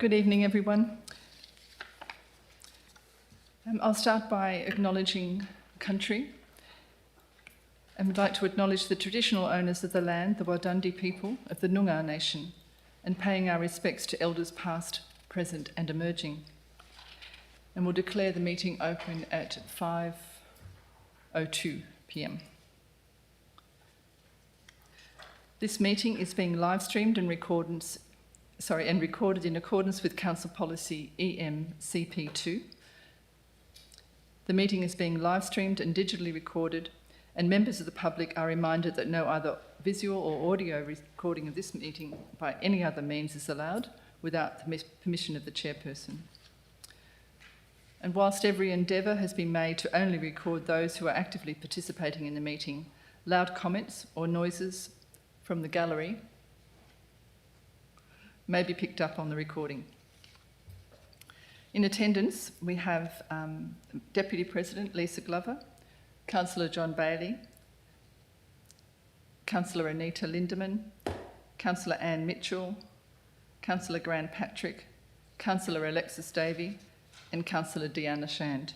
Good evening, everyone. I'll start by acknowledging country. I would like to acknowledge the traditional owners of the land, the Wadandi people of the Noongar Nation, and paying our respects to elders past, present and emerging. And we'll declare the meeting open at 5:02 p.m. This meeting is being live streamed and recorded in accordance with Council Policy EM-CP2. The meeting is being live streamed and digitally recorded, and members of the public are reminded that no other visual or audio recording of this meeting by any other means is allowed without the permission of the chairperson. And whilst every endeavour has been made to only record those who are actively participating in the meeting, loud comments or noises from the gallery may be picked up on the recording. In attendance, we have Deputy President Lisa Glover, Councillor John Bailey, Councillor Anita Lindeman, Councillor Anne Mitchell, Councillor Grant Patrick, Councillor Alexis Davey, and Councillor Deanna Shand.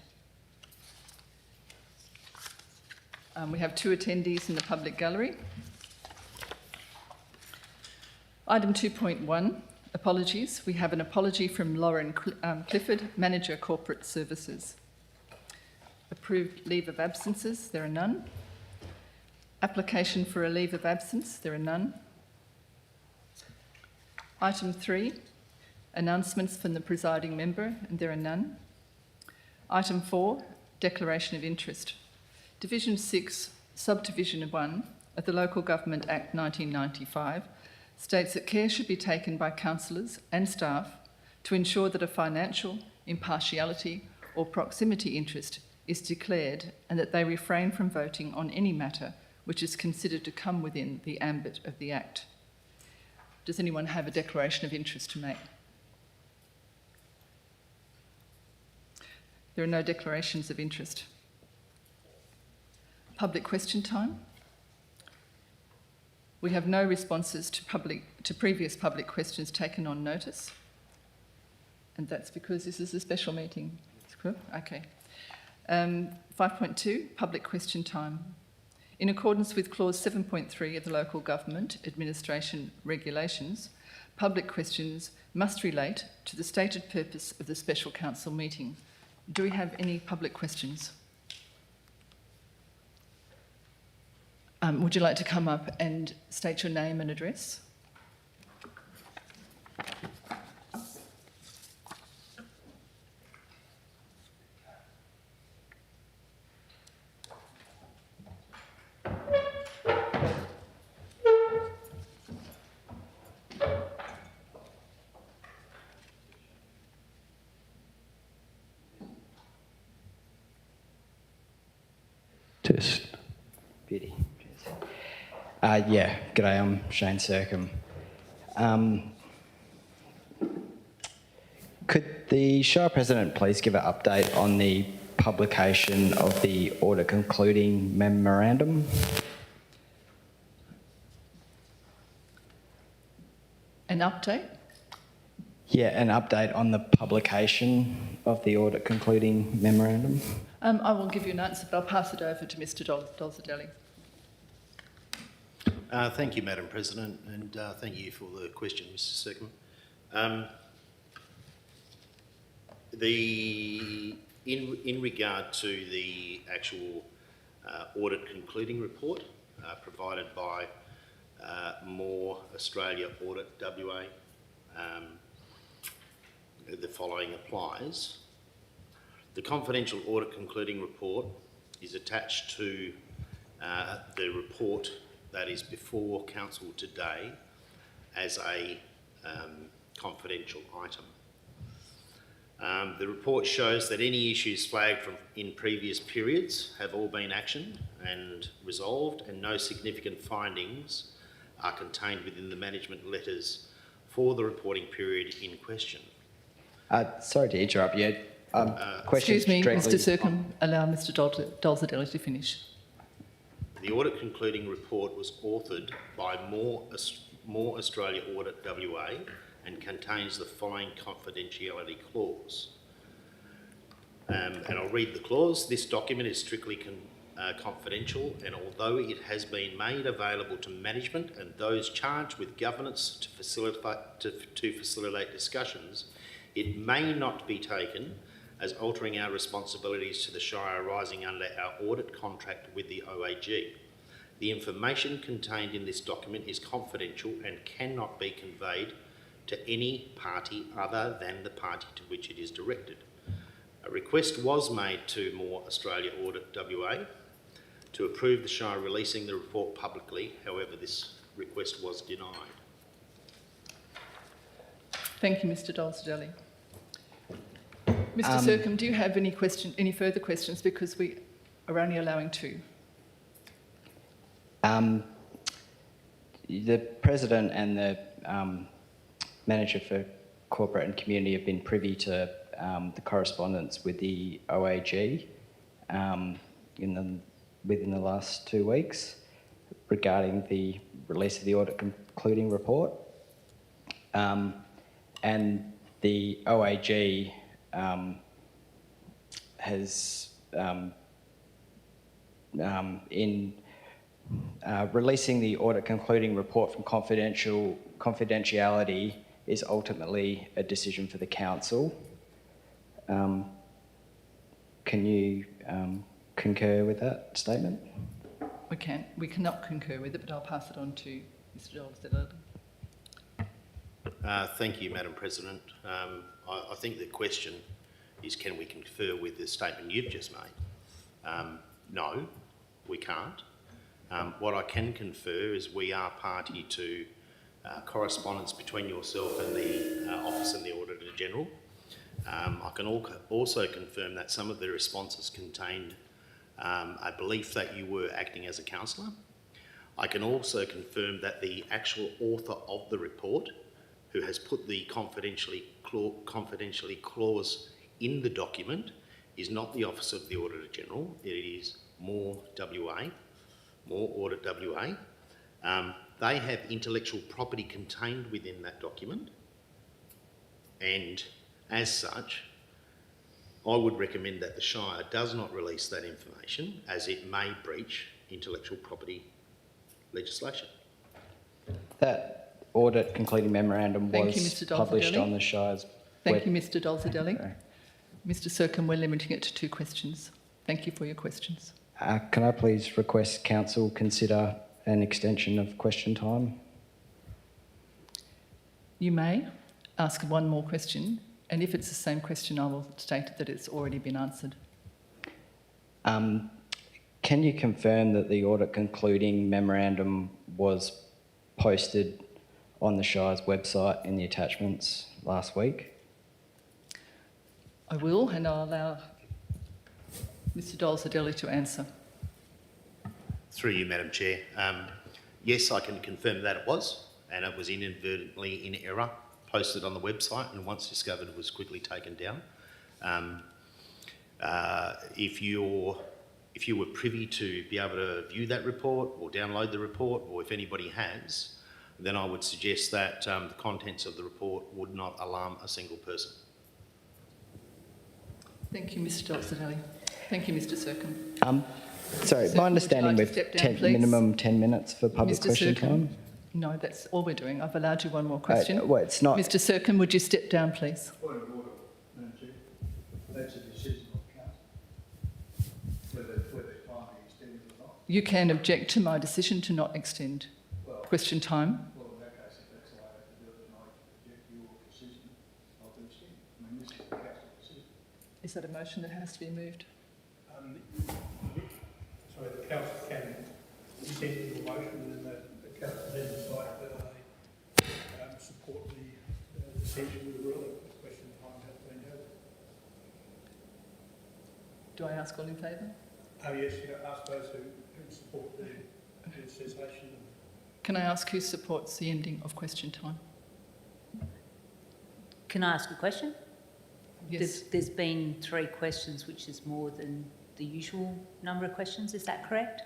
We have 2 attendees in the public gallery. Item 2.1, apologies. We have an apology from Lauren Clifford, Manager Corporate Services. Approved leave of absences, there are none. Application for a leave of absence, there are none. Item 3, announcements from the presiding member, and there are none. Item 4, declaration of interest. Division 6, Subdivision 1 of the Local Government Act 1995 states that care should be taken by councillors and staff to ensure that a financial, impartiality or proximity interest is declared and that they refrain from voting on any matter which is considered to come within the ambit of the Act. Does anyone have a declaration of interest to make? There are no declarations of interest. Public question time. We have no responses to previous public questions taken on notice, and that's because this is a special meeting. Okay. 5.2, public question time. In accordance with clause 7.3 of the Local Government Administration Regulations, public questions must relate to the stated purpose of the Special Council meeting. Do we have any public questions? Would you like to come up and state your name and address? Test. Beauty. G'day, I'm Shane Sercombe. Could the Shire President please give an update on the publication of the audit concluding memorandum? An update? Yeah, an update on the publication of the audit concluding memorandum. I will give you an answer, but I'll pass it over to Mr. Dolzadelli. Thank you, Madam President, and thank you for the question, Mr. Sercombe. In regard to the actual audit concluding report provided by More Australia Audit WA, the following applies. The confidential audit concluding report is attached to the report that is before Council today as a confidential item. The report shows that any issues flagged in previous periods have all been actioned and resolved, and no significant findings are contained within the management letters for the reporting period in question. Sorry to interrupt you. Excuse me, Mr. Sercombe, allow Mr. Dolzadelli to finish. The audit concluding report was authored by More Australia Audit WA and contains the following confidentiality clause. And I'll read the clause. This document is strictly confidential, and although it has been made available to management and those charged with governance to facilitate discussions, it may not be taken as altering our responsibilities to the Shire arising under our audit contract with the OAG. The information contained in this document is confidential and cannot be conveyed to any party other than the party to which it is directed. A request was made to More Australia Audit WA to approve the Shire releasing the report publicly. However, this request was denied. Thank you, Mr Dolzadeli. Mr Sercombe, do you have any further questions? Because we are only allowing two. The President and the Manager for Corporate and Community have been privy to the correspondence with the OAG within the last 2 weeks regarding the release of the audit concluding report. And the OAG has, in releasing the audit concluding report from confidentiality is ultimately a decision for the council. Can you concur with that statement? We cannot concur with it, but I'll pass it on to Mr Dolzadeli. Thank you, Madam President. I think the question is, can we confer with the statement you've just made? No, we can't. What I can confer is we are party to correspondence between yourself and the Office and the Auditor General. I can also confirm that some of the responses contained a belief that you were acting as a councillor. I can also confirm that the actual author of the report, who has put the confidentially clause in the document, is not the Office of the Auditor General. It is More Audit WA. They have intellectual property contained within that document, and as such, I would recommend that the Shire does not release that information, as it may breach intellectual property legislation. That audit concluding memorandum was published on the Shire's Thank you, Mr Dolzadeli. Mr Sercombe, we're limiting it to 2 questions. Thank you for your questions. Can I please request Council consider an extension of question time? You may ask one more question, and if it's the same question, I will state that it's already been answered. Can you confirm that the audit concluding memorandum was posted on the Shire's website in the attachments last week? I will, and I'll allow Mr Dolzadeli to answer. Through you, Madam Chair. Yes, I can confirm that it was, and it was inadvertently in error posted on the website, and once discovered it was quickly taken down. If you were privy to be able to view that report or download the report, or if anybody has, then I would suggest that the contents of the report would not alarm a single person. Thank you, Mr Dolzadeli. Thank you, Mr Sercombe. Sorry, Sercombe, my understanding would you with like to step down, please? minimum 10 minutes for public Mr. question Sercombe? time. No, that's all we're doing. I've allowed you one more question. Well, it's not. Mr Sercombe, would you step down, please? Point of order, Madam Chair. That's a decision of council, whether time be extended or not. You can object to my decision to not extend question time. Well, in that case, if that's the way I have to do it, then I object to your decision of the extent. I mean, this is the council decision. Is that a motion that has to be moved? Sorry, the council can extend your motion, and then the council then decide whether they support the decision with the ruling. The question time has been held. Do I ask all in favour? Oh yes, ask those who support the cessation. Can I ask who supports the ending of question time? Can I ask a question? Yes. There's been 3 questions, which is more than the usual number of questions. Is that correct?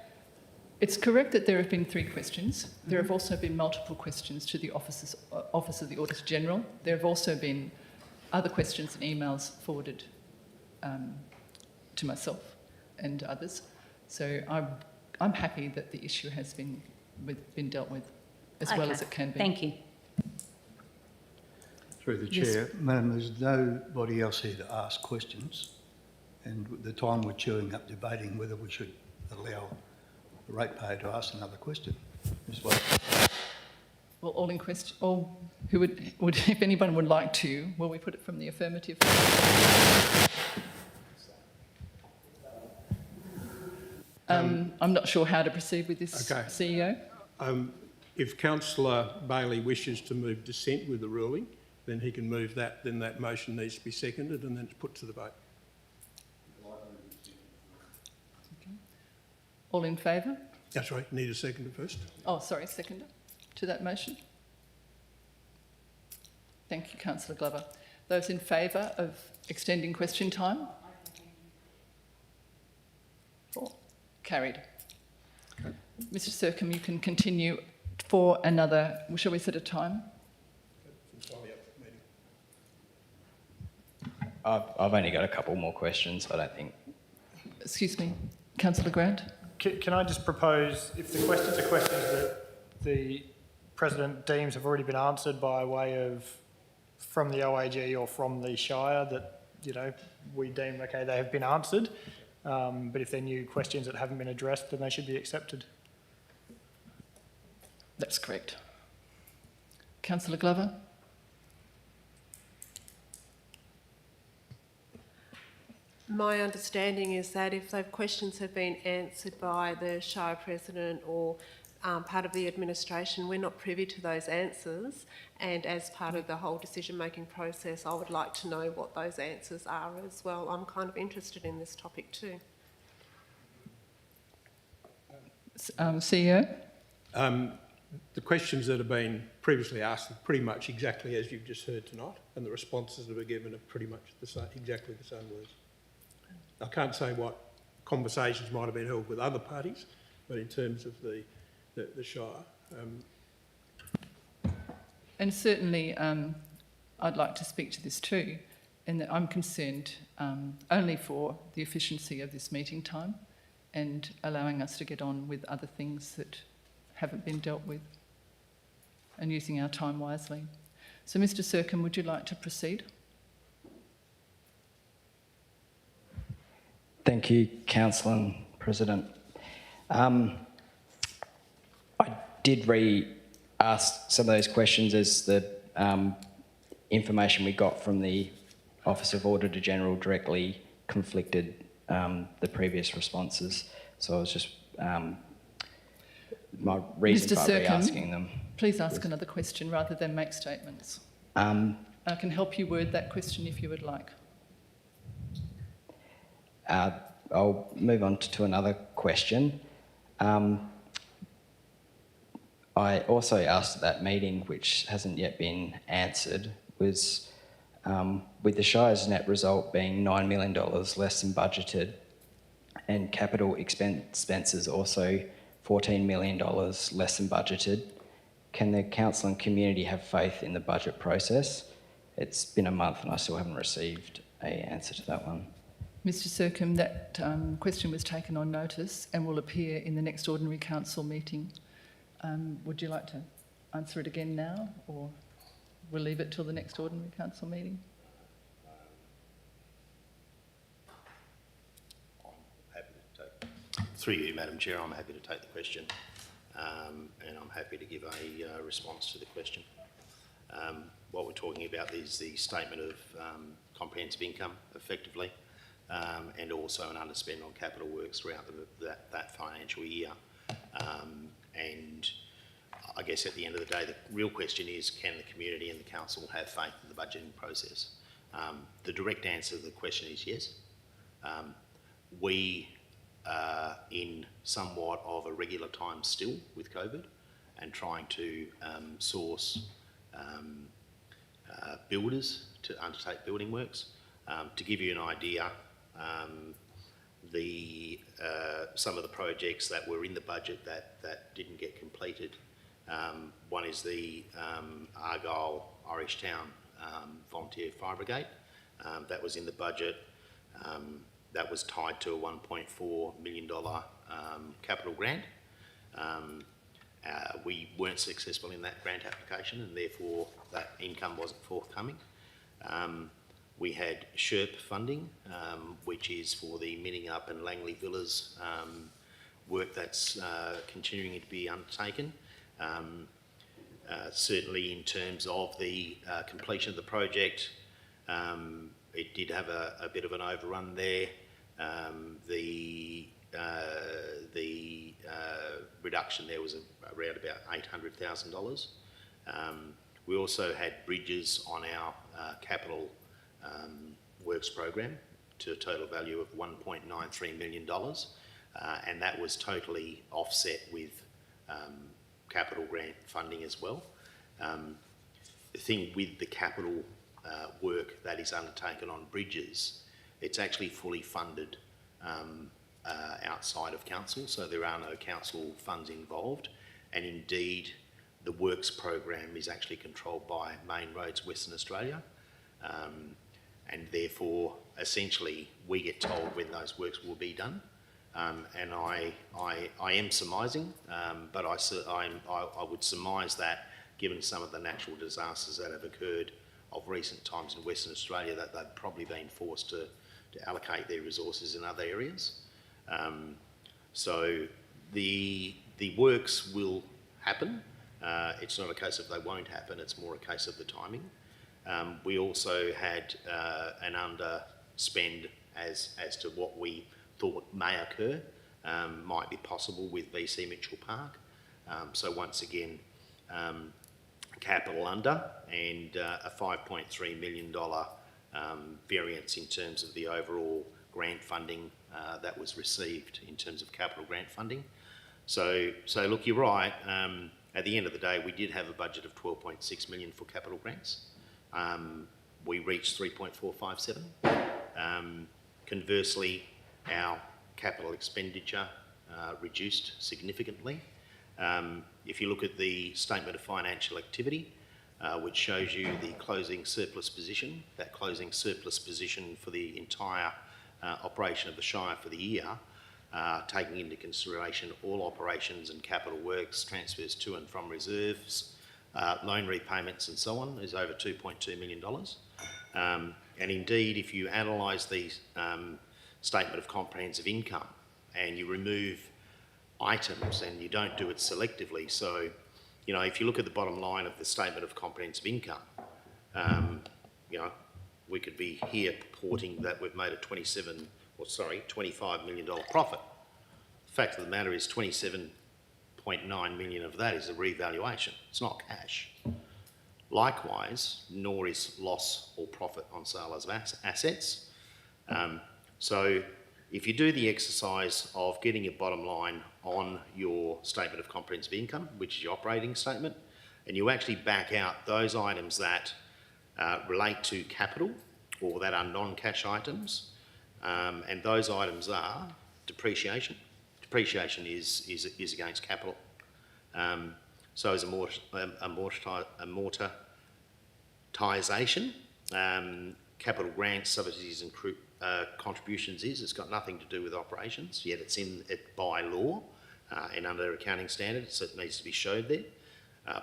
It's correct that there have been 3 questions. There have also been multiple questions to the Office of the Auditor General. There have also been other questions and emails forwarded to myself and others. So I'm happy that the issue has been dealt with as well as it can be. Thank you. Through the Yes. chair, Madam, there's nobody else here to ask questions, and at the time we're chewing up debating whether we should allow the ratepayer to ask another question as well. Well, all in question, all who would if anyone would like to, will we put it from the affirmative? I'm not sure how to proceed with this, Okay. CEO. If councillor Bailey wishes to move dissent with the ruling, then he can move that, then that motion needs to be seconded and then it's put to the vote. All in favour? That's right, need a seconder first. Oh, sorry, seconder to that motion. Thank you, Councillor Glover. Those in favour of extending question time? 4. Carried. Mr Sercombe, you can continue for another, shall we set a time? It's entirely up to the meeting. I've only got a couple more questions, I don't think. Excuse me, Councillor Grant? Can I just propose, if the questions are questions that the President deems have already been answered by way of from the OAG or from the Shire, that, you know, we deem, okay, they have been answered, but if they're new questions that haven't been addressed, then they should be accepted. That's correct. Councillor Glover? My understanding is that if those questions have been answered by the Shire President or part of the administration, we're not privy to those answers, and as part of the whole decision-making process, I would like to know what those answers are as well. I'm kind of interested in this topic too. CEO? The questions that have been previously asked are pretty much exactly as you've just heard tonight, and the responses that were given are pretty much the same, exactly the same words. I can't say what conversations might have been held with other parties, but in terms of the Shire, And certainly I'd like to speak to this too, in that I'm concerned only for the efficiency of this meeting time and allowing us to get on with other things that haven't been dealt with and using our time wisely. So Mr Sercombe, would you like to proceed? Thank you, Councillor and President. I did re-ask some of those questions as the information we got from the Office of Auditor General directly conflicted the previous responses. So I was just, my reason Mr. for Sercombe, re-asking them. Please ask another question rather than make statements. I can help you word that question if you would like. I'll move on to another question. I also asked at that meeting, which hasn't yet been answered, was with the Shire's net result being $9 million less than budgeted and capital expenses also $14 million less than budgeted, can the council and community have faith in the budget process? It's been a month and I still haven't received an answer to that one. Mr Sercombe, that question was taken on notice and will appear in the next ordinary council meeting. Would you like to answer it again now, or we'll leave it till the next ordinary council meeting? I'm happy to take, through you, Madam Chair, I'm happy to take the question, and I'm happy to give a response to the question. What we're talking about is the statement of comprehensive income, effectively, and also an underspend on capital works throughout that financial year. And I guess at the end of the day, the real question is, can the community and the council have faith in the budgeting process? The direct answer to the question is yes. We are in somewhat of a regular time still with COVID and trying to source builders to undertake building works. To give you an idea, some of the projects that were in the budget that didn't get completed. One is the Argyle Irish Town Volunteer Fire Brigade. That was in the budget. That was tied to a $1.4 million capital grant. We weren't successful in that grant application, and therefore that income wasn't forthcoming. We had SHERP funding, which is for the Minning Up and Langley Villas work that's continuing to be undertaken. Certainly in terms of the completion of the project, it did have a bit of an overrun there. The reduction there was around about $800,000. We also had bridges on our capital works program to a total value of $1.93 million, and that was totally offset with capital grant funding as well. The thing with the capital work that is undertaken on bridges, it's actually fully funded outside of council, so there are no council funds involved, and indeed the works program is actually controlled by Main Roads Western Australia, and therefore essentially we get told when those works will be done. And I am surmising, but I would surmise that given some of the natural disasters that have occurred of recent times in Western Australia, that they've probably been forced to allocate their resources in other areas. So the works will happen. It's not a case of they won't happen, it's more a case of the timing. We also had an underspend as to what we thought may occur, might be possible with VC Mitchell Park. So once again, capital under, and a $5.3 million variance in terms of the overall grant funding that was received in terms of capital grant funding. So look, you're right. At the end of the day, we did have a budget of $12.6 million for capital grants. We reached 3.457. Conversely, our capital expenditure reduced significantly. If you look at the statement of financial activity, which shows you the closing surplus position, that closing surplus position for the entire operation of the Shire for the year, taking into consideration all operations and capital works, transfers to and from reserves, loan repayments and so on, is over $2.2 million. And indeed, if you analyse the statement of comprehensive income and you remove items, and you don't do it selectively, so, you know, if you look at the bottom line of the statement of comprehensive income, you know, we could be here purporting that we've made a $25 million profit. The fact of the matter is 27.9 million of that is a revaluation. It's not cash. Likewise, nor is loss or profit on sale of assets. So if you do the exercise of getting your bottom line on your statement of comprehensive income, which is your operating statement, and you actually back out those items that relate to capital or that are non-cash items, and those items are depreciation. Depreciation is against capital. So is amortisation, capital grants, subsidies and contributions it's got nothing to do with operations, yet it's in it by law and under accounting standards, so it needs to be showed there.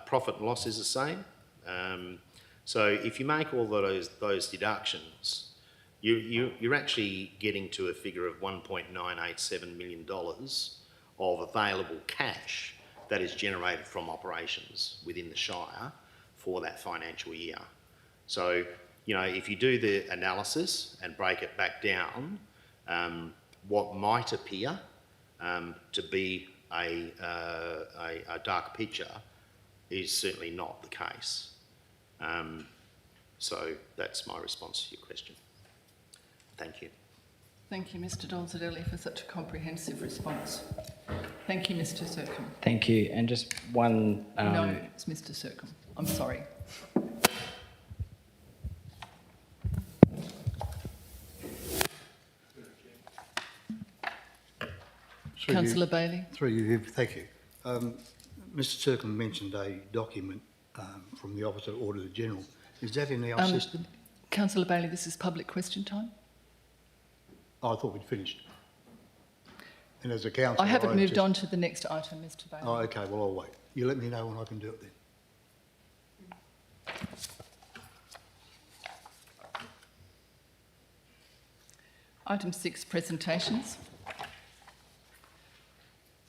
Profit and loss is the same. So if you make all those deductions, you're actually getting to a figure of $1.987 million of available cash that is generated from operations within the Shire for that financial year. So, you know, if you do the analysis and break it back down, what might appear to be a dark picture is certainly not the case. So that's my response to your question. Thank you. Thank you, Mr Donzadelli, for such a comprehensive response. Thank you, Mr Sercombe. Thank you. And just one... No, it's Mr Sercombe. I'm sorry. Through you- Councillor Bailey. Through you, thank you. Mr Turkle mentioned a document from the Office of Auditor General. Is that in our system? Councillor Bailey, this is public question time. Oh, I thought we'd finished. And as a council, I haven't moved on to the next item, Mr Bailey. Oh, okay, well, I'll wait. You let me know when I can do it then. Item 6, presentations.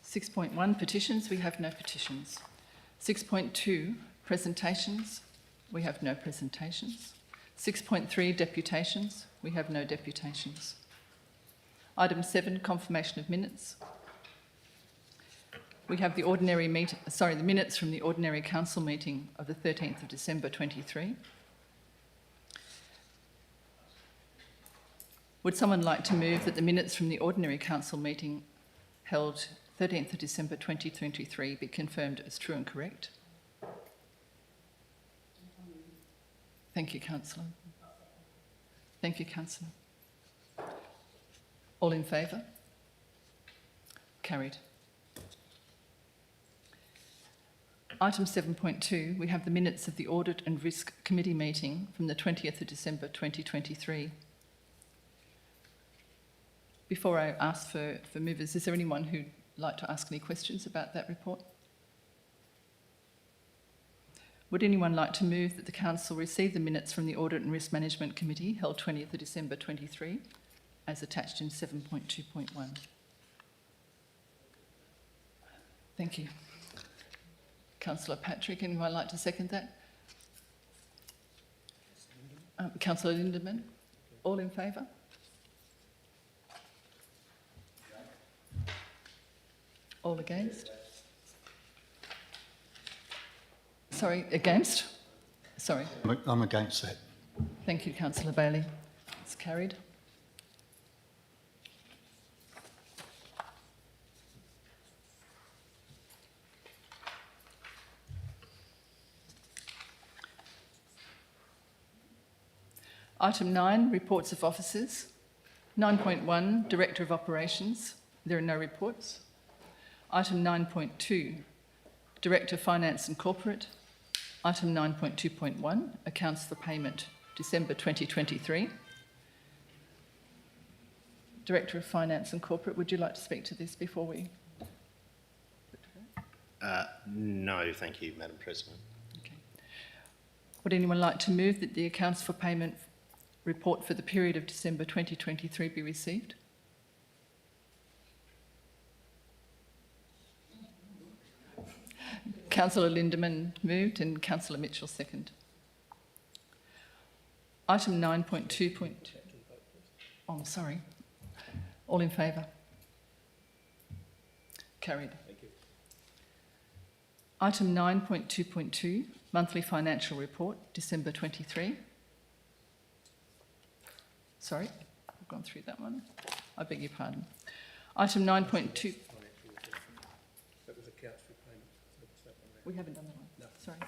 6.1, petitions. We have no petitions. 6.2, presentations. We have no presentations. 6.3, deputations. We have no deputations. Item 7, confirmation of minutes. We have the minutes from the ordinary council meeting of the 13th of December 23. Would someone like to move that the minutes from the ordinary council meeting held 13th of December 2023 be confirmed as true and correct? Thank you, Councillor. Thank you, Councillor. All in favour? Carried. Item 7.2, we have the minutes of the Audit and Risk Committee meeting from the 20th of December 2023. Before I ask for movers, is there anyone who'd like to ask any questions about that report? Would anyone like to move that the Council receive the minutes from the Audit and Risk Management Committee held 20th of December 23 as attached in 7.2.1? Thank you. Councillor Patrick, anyone like to second that? Councillor Lindeman, all in favour? All against? Sorry, against? Sorry. I'm against that. Thank you, Councillor Bailey. It's carried. Item 9, reports of officers. 9.1, Director of Operations. There are no reports. Item 9.2, Director of Finance and Corporate. Item 9.2.1, Accounts for Payment, December 2023. Director of Finance and Corporate, would you like to speak to this before we... No, thank you, Madam President. Okay. Would anyone like to move that the Accounts for Payment report for the period of December 2023 be received? Councillor Lindeman moved and Councillor Mitchell second. Item 9.2. Oh, I'm sorry. All in favour? Carried. Thank you. Item 9.2.2, Monthly Financial Report, December 23. Sorry, I've gone through that one. I beg your pardon. Item 9.2. That was accounts for payment. What's that one there? We haven't done that one. No. Sorry.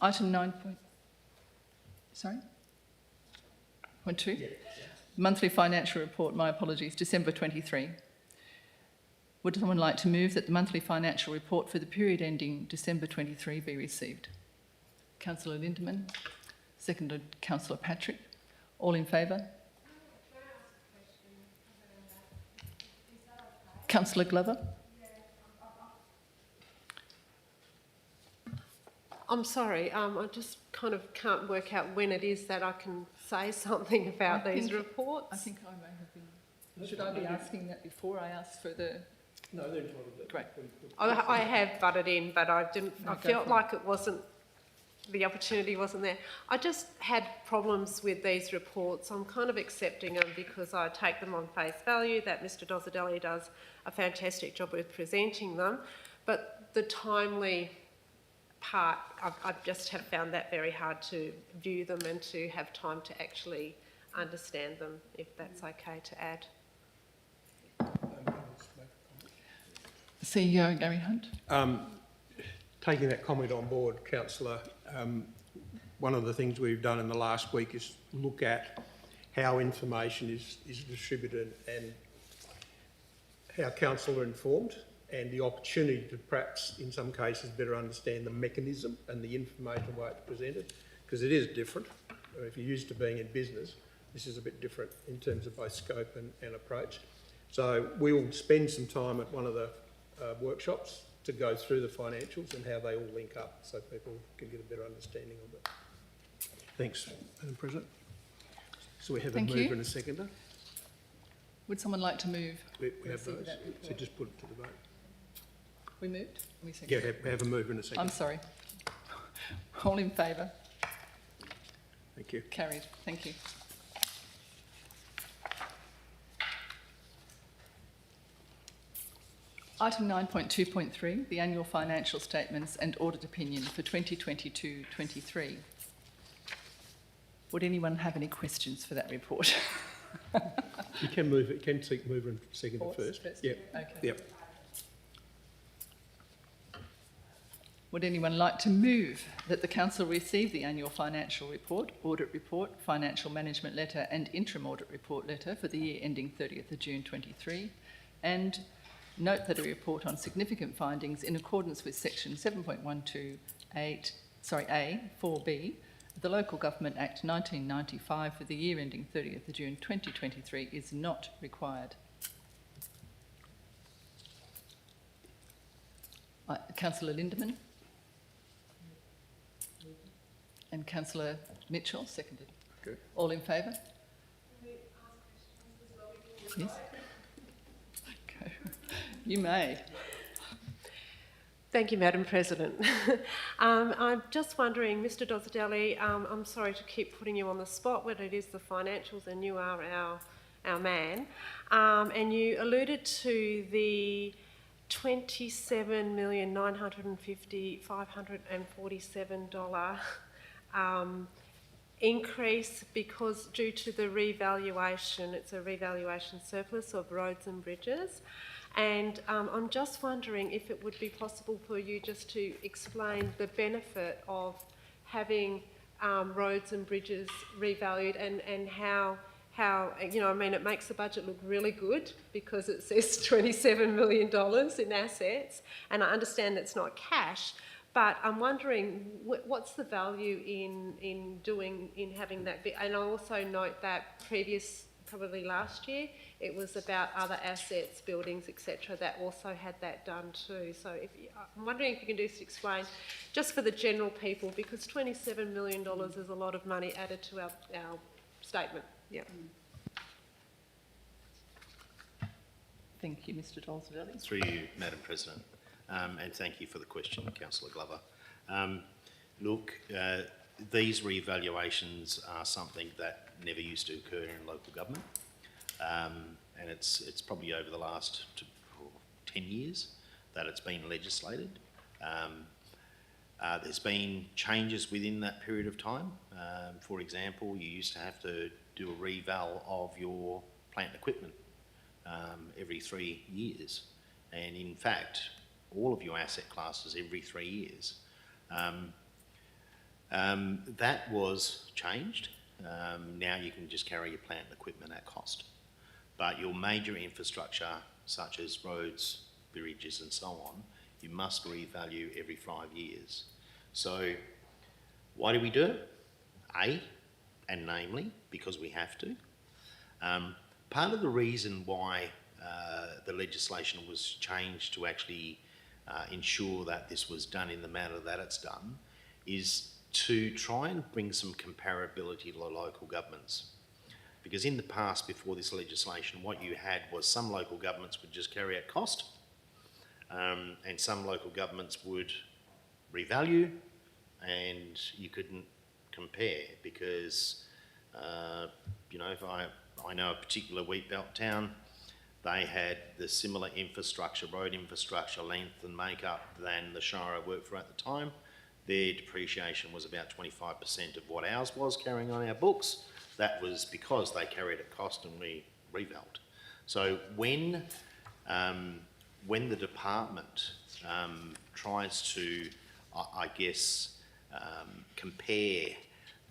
Item 9. Sorry? Point 2? Yeah. Monthly Financial Report, my apologies, December 23. Would someone like to move that the monthly financial report for the period ending December 23 be received? Councillor Lindeman, seconded Councillor Patrick. All in favour? Councillor Glover? I'm sorry, I just kind of can't work out when it is that I can say something about I these think- reports. I think I may have been... Should I be asking that before I ask for the... No, they're entitled to. Great. I have butted in, but I didn't. No, I go felt for it. like it wasn't. The opportunity wasn't there. I just had problems with these reports. I'm kind of accepting them because I take them on face value that Mr. Dosidelli does a fantastic job with presenting them, but the timely part, I just have found that very hard to view them and to have time to actually understand them, if that's okay to add. CEO Gary Hunt. Taking that comment on board, Councillor, one of the things we've done in the last week is look at how information is distributed and how council are informed and the opportunity to perhaps, in some cases, better understand the mechanism and the information way it's presented, because it is different. If you're used to being in business, this is a bit different in terms of both scope and approach. So we will spend some time at one of the workshops to go through the financials and how they all link up so people can get a better understanding of it. Thanks, Madam President. So we have Thank a you. mover and a seconder. Would someone like to move? We have Receive those. that So report. just put it to the vote. We moved? We Yeah, seconded? we have a mover and a seconder. I'm sorry. All in favour? Thank you. Carried. Thank you. Item 9.2.3, the annual financial statements and audit opinion for 2022-23. Would anyone have any questions for that report? You can move it, you can seek mover and seconder Pause first. Yep, Okay. yep. Would anyone like to move that the council receive the annual financial report, audit report, financial management letter and interim audit report letter for the year ending 30th of June 23, and note that a report on significant findings in accordance with section 7.128, A, 4B of the Local Government Act 1995 for the year ending 30th of June 2023 is not required. Councillor Lindemann? And Councillor Mitchell, seconded. Okay. All in favour? Yes? Okay. You may. Thank you, Madam President. I'm just wondering, Mr Dozzadelli, I'm sorry to keep putting you on the spot when it is the financials and you are our man. And you alluded to the $27,950,547 increase because due to the revaluation, it's a revaluation surplus of roads and bridges. And I'm just wondering if it would be possible for you just to explain the benefit of having roads and bridges revalued and how, you know, I mean, it makes the budget look really good because it says $27 million in assets, and I understand it's not cash, but I'm wondering what's the value in having that bit? And I also note that probably last year, it was about other assets, buildings, etc., that also had that done too. So I'm wondering if you can just explain, just for the general people, because $27 million is a lot of money added to our statement. Yeah. Thank you, Mr Dozzadelli. Through you, Madam President, and thank you for the question, Councillor Glover. These revaluations are something that never used to occur in local government, and it's probably over the last 10 years that it's been legislated. There's been changes within that period of time. For example, you used to have to do a reval of your plant and equipment every 3 years, and in fact, all of your asset classes every 3 years. That was changed. Now you can just carry your plant and equipment at cost. But your major infrastructure, such as roads, bridges and so on, you must revalue every 5 years. So why do we do it? And namely, because we have to. Part of the reason why the legislation was changed to actually ensure that this was done in the manner that it's done is to try and bring some comparability to local governments. Because in the past, before this legislation, what you had was some local governments would just carry out cost, and some local governments would revalue, and you couldn't compare because, you know, if I know a particular wheat belt town, they had the similar infrastructure, road infrastructure, length and makeup than the shire I worked for at the time. Their depreciation was about 25% of what ours was carrying on our books. That was because they carried at cost and we revalued. So when the department tries to, I guess, compare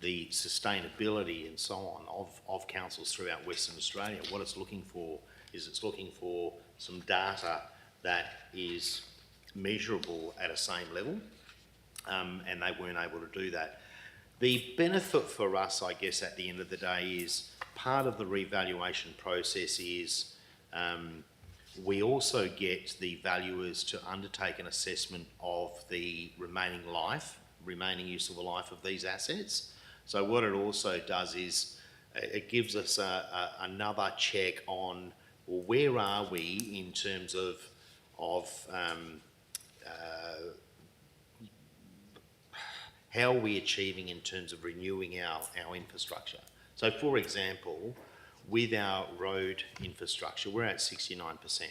the sustainability and so on of councils throughout Western Australia, what it's looking for is it's looking for some data that is measurable at a same level, and they weren't able to do that. The benefit for us, I guess, at the end of the day is part of the revaluation process is we also get the valuers to undertake an assessment of the remaining useful life of these assets. So what it also does is it gives us another check on, well, where are we in terms of how are we achieving in terms of renewing our infrastructure. So, for example, with our road infrastructure, we're at 69%.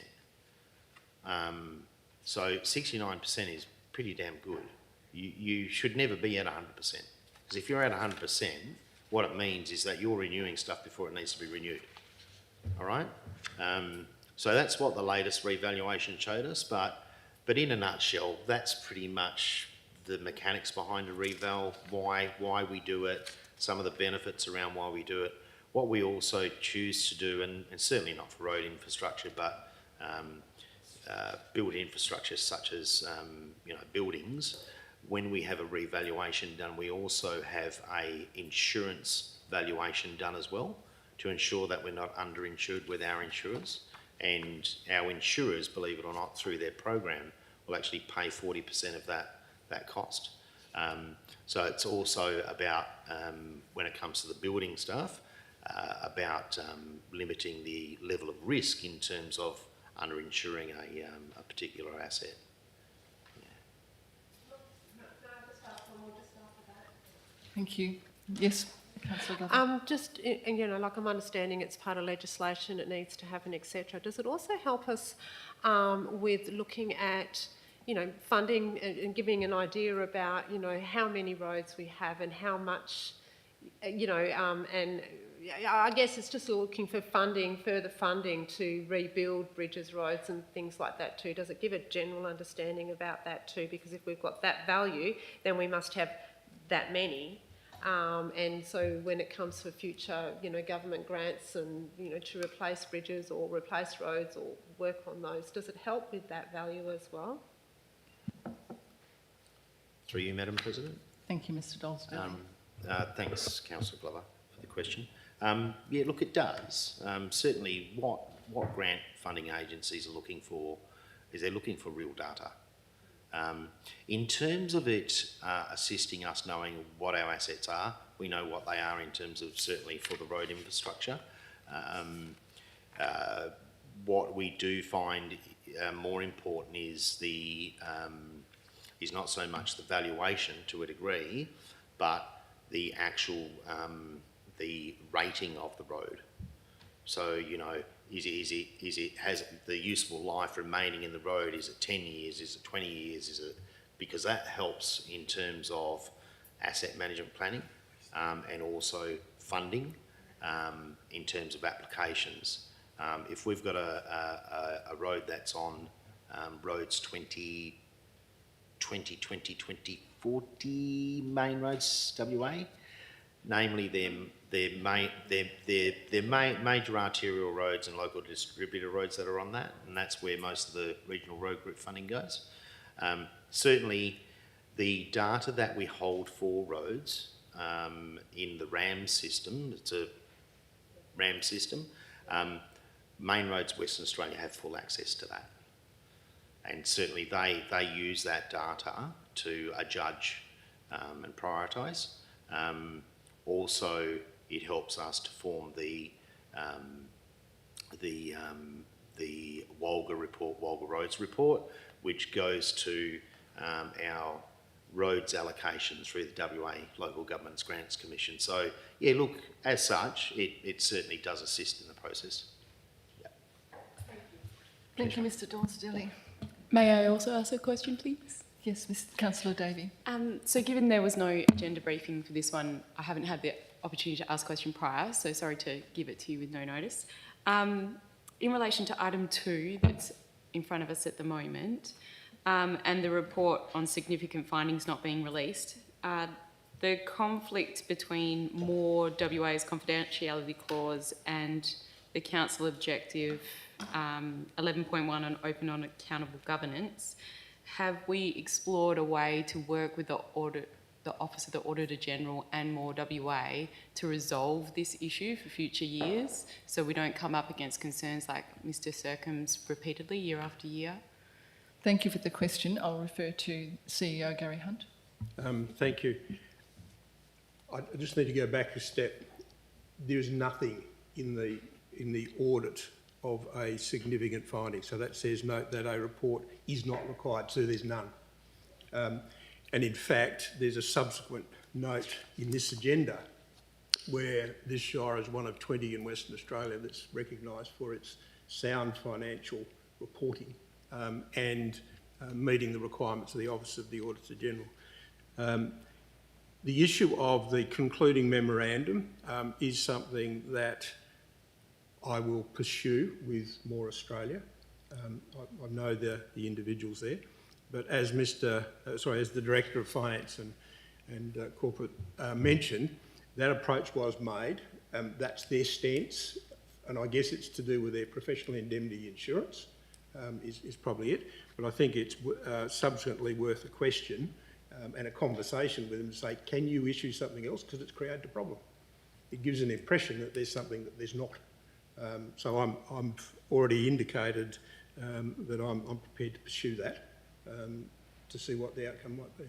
So 69% is pretty damn good. You should never be at 100%. Because if you're at 100%, what it means is that you're renewing stuff before it needs to be renewed. All right? So that's what the latest revaluation showed us, but in a nutshell, that's pretty much the mechanics behind a reval, why we do it, some of the benefits around why we do it. What we also choose to do, and certainly not for road infrastructure, but built infrastructure such as buildings, when we have a revaluation done, we also have a insurance valuation done as well to ensure that we're not underinsured with our insurers. And our insurers, believe it or not, through their program, will actually pay 40% of that cost. So it's also about, when it comes to the building stuff, about limiting the level of risk in terms of underinsuring a particular asset. Thank you. Yes, Councillor Glover. Just, like I'm understanding it's part of legislation, it needs to happen, etc. Does it also help us with looking at, funding and giving an idea about, how many roads we have and how much, and I guess it's just looking for further funding to rebuild bridges, roads and things like that too. Does it give a general understanding about that too? Because if we've got that value, then we must have that many. And so when it comes to future, government grants and, to replace bridges or replace roads or work on those, does it help with that value as well? Through you, Madam President. Thank you, Mr Dolsdale. Thanks, Councillor Glover, for the question. Yeah, look, it does. Certainly what grant funding agencies are looking for is they're looking for real data. In terms of it assisting us knowing what our assets are, we know what they are in terms of certainly for the road infrastructure. What we do find more important is is not so much the valuation to a degree, but the actual the rating of the road. So has the useful life remaining in the road? Is it 10 years? Is it 20 years? Is it, because that helps in terms of asset management planning and also funding in terms of applications. If we've got a road that's on roads 2040 main roads WA, namely their major arterial roads and local distributor roads that are on that, and that's where most of the regional road group funding goes. Certainly the data that we hold for roads in the RAM system, it's a RAM system, Main Roads Western Australia have full access to that. And certainly they use that data to adjudge and prioritise. Also, it helps us to form the Walga report, Walga Roads report, which goes to our roads allocation through the WA Local Governments Grants Commission. So, yeah, look, as such, it certainly does assist in the process. Yeah. Thank you, Mr Dolsdale. May I also ask a question, please? Yes, Councillor Davey. So given there was no agenda briefing for this one, I haven't had the opportunity to ask a question prior, so sorry to give it to you with no notice. In relation to item 2 that's in front of us at the moment, and the report on significant findings not being released, the conflict between WA's confidentiality clause and the council objective 11.1 on open and accountable governance, have we explored a way to work with the Office of the Auditor General and More WA to resolve this issue for future years so we don't come up against concerns like Mr Sercombe's repeatedly year after year? Thank you for the question. I'll refer to CEO Gary Hunt. Thank you. I just need to go back a step. There's nothing in the audit of a significant finding. So that says note that a report is not required. So there's none. And in fact, there's a subsequent note in this agenda where this shire is one of 20 in Western Australia that's recognised for its sound financial reporting and meeting the requirements of the Office of the Auditor General. The issue of the concluding memorandum is something that I will pursue with More Australia. I know the individuals there, but as as the Director of Finance and Corporate mentioned, that approach was made. That's their stance, and I guess it's to do with their professional indemnity insurance is probably it. But I think it's subsequently worth a question and a conversation with them to say, can you issue something else because it's created a problem? It gives an impression that there's something that there's not. So I'm already indicated that I'm prepared to pursue that to see what the outcome might be.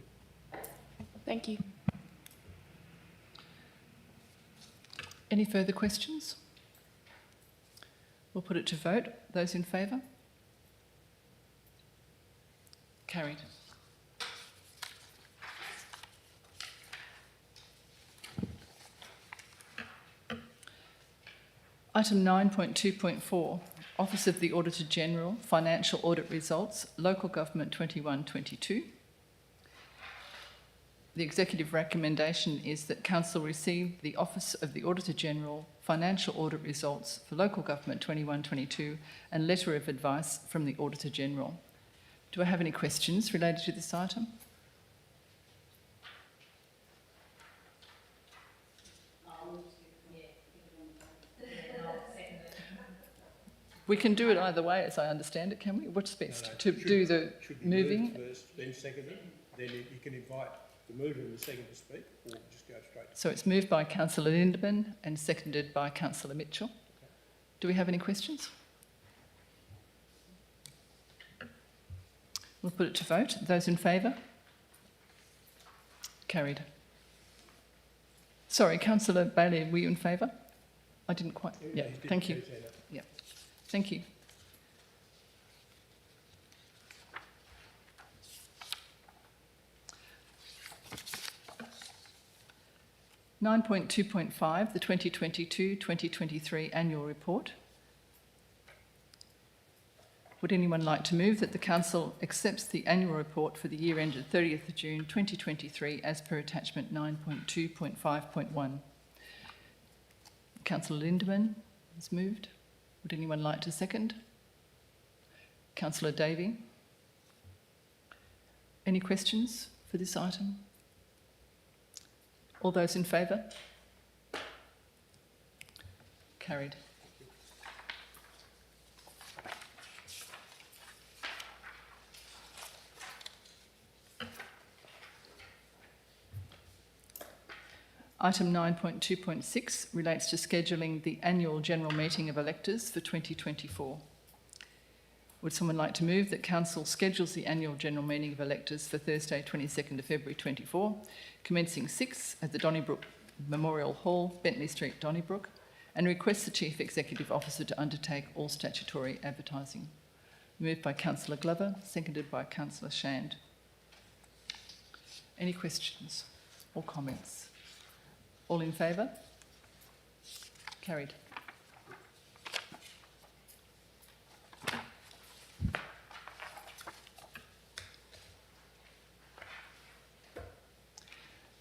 Thank you. Any further questions? We'll put it to vote. Those in favour? Carried. Item 9.2.4, Office of the Auditor General, Financial Audit Results, Local Government 21-22. The executive recommendation is that Council receive the Office of the Auditor General Financial Audit Results for Local Government 21-22 and letter of advice from the Auditor General. Do I have any questions related to this item? We can do it either way, as I understand it, can we? What's best? To do the moving? First, then seconded, then you can invite the mover and the second to speak, or just go straight. So it's moved by Councillor Lindeman and seconded by Councillor Mitchell. Okay. Do we have any questions? We'll put it to vote. Those in favour? Carried. Sorry, Councillor Bailey, were you in favour? I didn't quite. Yeah, thank you. Yeah, thank you. (9.2.5) The 2022-2023 Annual Report. Would anyone like to move that the Council accepts the annual report for the year ended 30th of June 2023 as per attachment 9.2.5.1? Councillor Lindeman has moved. Would anyone like to second? Councillor Davey. Any questions for this item? All those in favour? Carried. Item 9.2.6 relates to scheduling the annual general meeting of electors for 2024. Would someone like to move that Council schedules the annual general meeting of electors for Thursday, 22nd of February 24, commencing 6 at the Donnybrook Memorial Hall, Bentley Street, Donnybrook, and requests the Chief Executive Officer to undertake all statutory advertising? Moved by Councillor Glover, seconded by Councillor Shand. Any questions or comments? All in favour? Carried.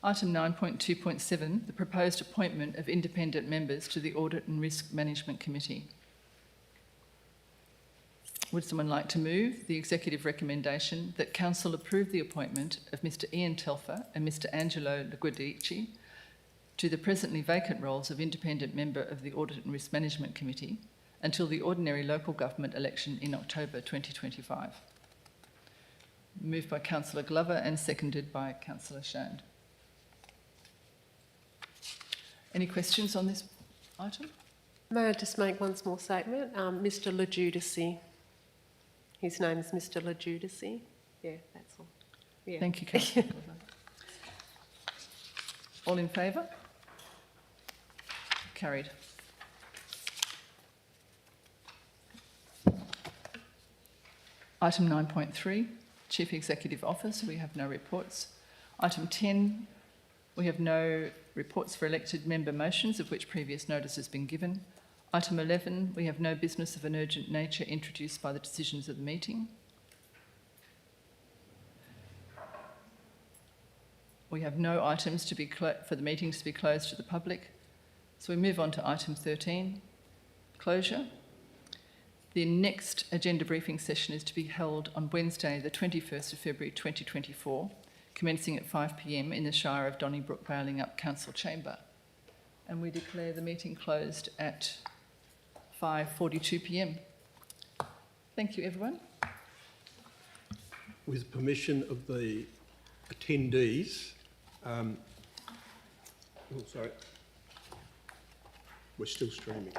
Item 9.2.7, the proposed appointment of independent members to the Audit and Risk Management Committee. Would someone like to move the executive recommendation that Council approve the appointment of Mr Ian Telfer and Mr Angelo Laguardici to the presently vacant roles of independent member of the Audit and Risk Management Committee until the ordinary local government election in October 2025. Moved by Councillor Glover and seconded by Councillor Shand. Any questions on this item? May I just make one small statement? Mr Lejudici. His name is Mr Lejudici. Yeah, that's all. Yeah. Thank you, Councillor Glover. All in favour? Carried. Item 9.3, Chief Executive Office, we have no reports. Item 10, we have no reports for elected member motions, of which previous notice has been given. Item 11, we have no business of an urgent nature introduced by the decisions of the meeting. We have no items to be for the meetings to be closed to the public. So we move on to item 13, closure. The next agenda briefing session is to be held on Wednesday, the 21st of February 2024, commencing at 5 p.m. in the Shire of Donnybrook, Balingup Council Chamber. And we declare the meeting closed at 5:42 p.m. Thank you, everyone. With permission of the attendees, oh, sorry, we're still streaming.